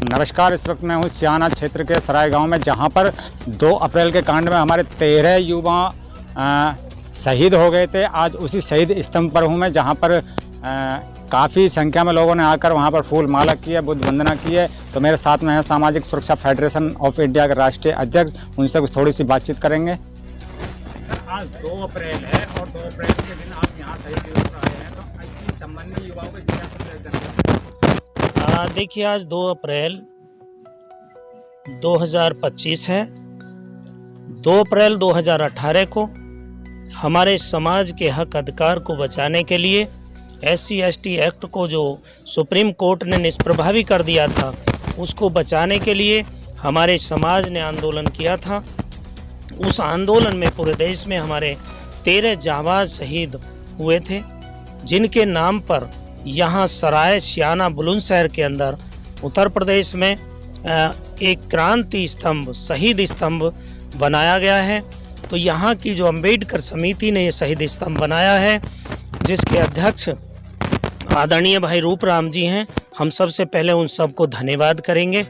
नमस्कार। इस वक्त मैं हूँ सियाना क्षेत्र के सराय गांव में, जहां पर 2 अप्रैल के कांड में हमारे 13 युवा शहीद हो गए थे। आज उसी शहीद स्तंभ पर हूँ मैं, जहां पर काफ़ी संख्या में लोगों ने आकर वहां पर फूल माला की है, बुद्ध वंदना की है। तो मेरे साथ में है सामाजिक सुरक्षा फेडरेशन ऑफ इंडिया के राष्ट्रीय अध्यक्ष, उनसे कुछ थोड़ी सी बातचीत करेंगे। सर, आज 2 अप्रैल है और 2 अप्रैल के दिन आप यहाँ शहीद दिवस पर आए हैं, तो ऐसी संबंधी युवाओं को क्या संदेश देना? देखिए, आज 2 अप्रैल 2025 है। 2 अप्रैल 2018 को हमारे समाज के हक अधिकार को बचाने के लिए SC/ST एक्ट को जो सुप्रीम कोर्ट ने निष्प्रभावी कर दिया था, उसको बचाने के लिए हमारे समाज ने आंदोलन किया था। उस आंदोलन में पूरे देश में हमारे 13 जांबाज शहीद हुए थे, जिनके नाम पर यहाँ सराय सियाना बुलंदशहर के अंदर उत्तर प्रदेश में एक क्रांति स्तंभ, शहीद स्तंभ बनाया गया है। तो यहाँ की जो अंबेडकर समिति ने ये शहीद स्तंभ बनाया है, जिसके अध्यक्ष आदरणीय भाई रूपराम जी हैं, हम सबसे पहले उन सबको धन्यवाद करेंगे।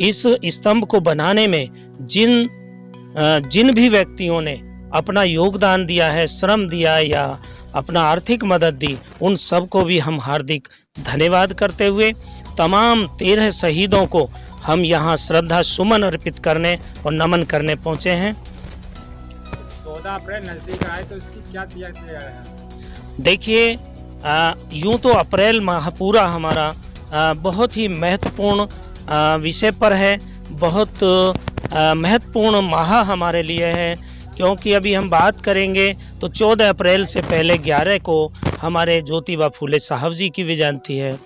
इस स्तंभ को बनाने में जिन भी व्यक्तियों ने अपना योगदान दिया है, श्रम दिया या अपना आर्थिक मदद दी, उन सबको भी हम हार्दिक धन्यवाद करते हुए तमाम 13 शहीदों को हम यहाँ श्रद्धा सुमन अर्पित करने और नमन करने पहुँचे हैं। 14 अप्रैल नज़दीक आए, तो इसकी क्या तैयारी है? देखिए, यूँ तो अप्रैल माह पूरा हमारा बहुत ही महत्वपूर्ण विषय पर है, बहुत महत्वपूर्ण माह हमारे लिए है, क्योंकि अभी हम बात करेंगे तो 14 अप्रैल से पहले 11 को हमारे ज्योतिबा फूले साहब जी की भी जयंती है,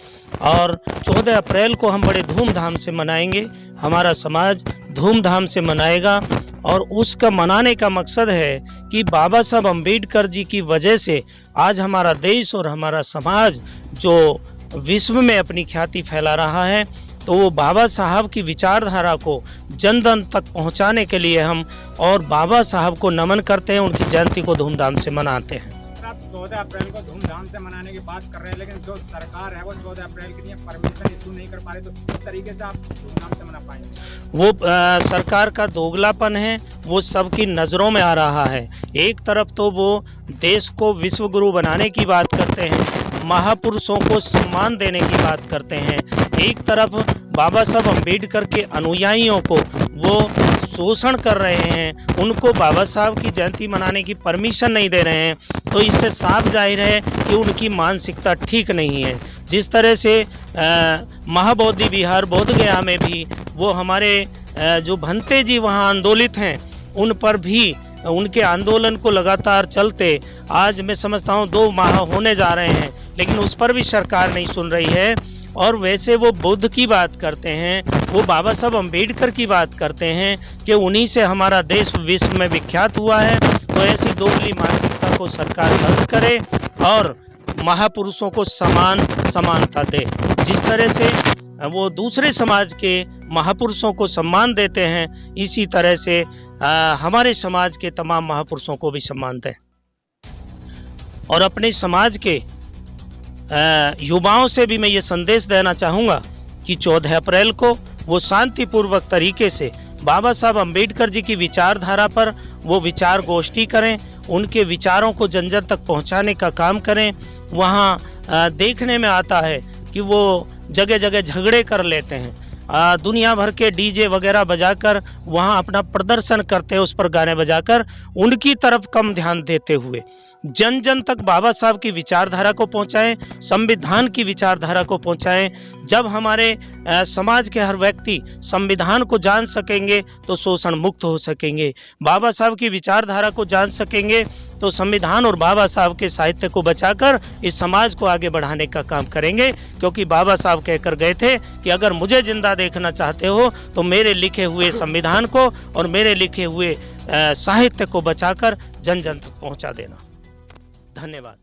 और 14 अप्रैल को हम बड़े धूमधाम से मनाएंगे। हमारा समाज धूमधाम से मनाएगा, और उसका मनाने का मकसद है कि बाबा साहब अम्बेडकर जी की वजह से आज हमारा देश और हमारा समाज जो विश्व में अपनी ख्याति फैला रहा है, तो वो बाबा साहब की विचारधारा को जन जन तक पहुंचाने के लिए हम और बाबा साहब को नमन करते हैं, उनकी जयंती को धूमधाम से मनाते हैं। आप 14 अप्रैल को धूमधाम से मनाने की बात कर रहे हैं, लेकिन जो सरकार है वो 14 अप्रैल के लिए परमिशन इशू नहीं कर पा रही, तो किस तरीके से आप धूमधाम से मना पाएंगे? वो सरकार का दोगलापन है, वो सबकी नज़रों में आ रहा है। एक तरफ तो वो देश को विश्व गुरु बनाने की बात करते हैं, महापुरुषों को सम्मान देने की बात करते हैं, एक तरफ बाबा साहब अम्बेडकर के अनुयायियों को वो शोषण कर रहे हैं, उनको बाबा साहब की जयंती मनाने की परमिशन नहीं दे रहे हैं। तो इससे साफ जाहिर है कि उनकी मानसिकता ठीक नहीं है। जिस तरह से महाबोधि विहार बोधगया में भी वो हमारे जो भंते जी वहाँ आंदोलित हैं, उन पर भी उनके आंदोलन को लगातार चलते आज मैं समझता हूँ 2 माह होने जा रहे हैं, लेकिन उस पर भी सरकार नहीं सुन रही है। और वैसे वो बुद्ध की बात करते हैं, वो बाबा साहब अम्बेडकर की बात करते हैं कि उन्हीं से हमारा देश विश्व में विख्यात हुआ है। तो ऐसी दोगली मानसिकता को सरकार बंद करे और महापुरुषों को समानता दे। जिस तरह से वो दूसरे समाज के महापुरुषों को सम्मान देते हैं, इसी तरह से हमारे समाज के तमाम महापुरुषों को भी सम्मान दें। और अपने समाज के युवाओं से भी मैं ये संदेश देना चाहूँगा कि 14 अप्रैल को वो शांतिपूर्वक तरीके से बाबा साहब अम्बेडकर जी की विचारधारा पर वो विचार गोष्ठी करें, उनके विचारों को जन जन तक पहुंचाने का काम करें। वहाँ देखने में आता है कि वो जगह जगह झगड़े कर लेते हैं, दुनिया भर के डीजे वगैरह बजाकर वहाँ अपना प्रदर्शन करते हैं, उस पर गाने बजाकर, उनकी तरफ कम ध्यान देते हुए जन जन तक बाबा साहब की विचारधारा को पहुँचाएं, संविधान की विचारधारा को पहुँचाएं। जब हमारे समाज के हर व्यक्ति संविधान को जान सकेंगे तो शोषण मुक्त हो सकेंगे, बाबा साहब की विचारधारा को जान सकेंगे तो संविधान और बाबा साहब के साहित्य को बचाकर इस समाज को आगे बढ़ाने का काम करेंगे। क्योंकि बाबा साहब कहकर गए थे कि अगर मुझे जिंदा देखना चाहते हो तो मेरे लिखे हुए संविधान को और मेरे लिखे हुए साहित्य को बचाकर जन जन तक पहुँचा देना। धन्यवाद।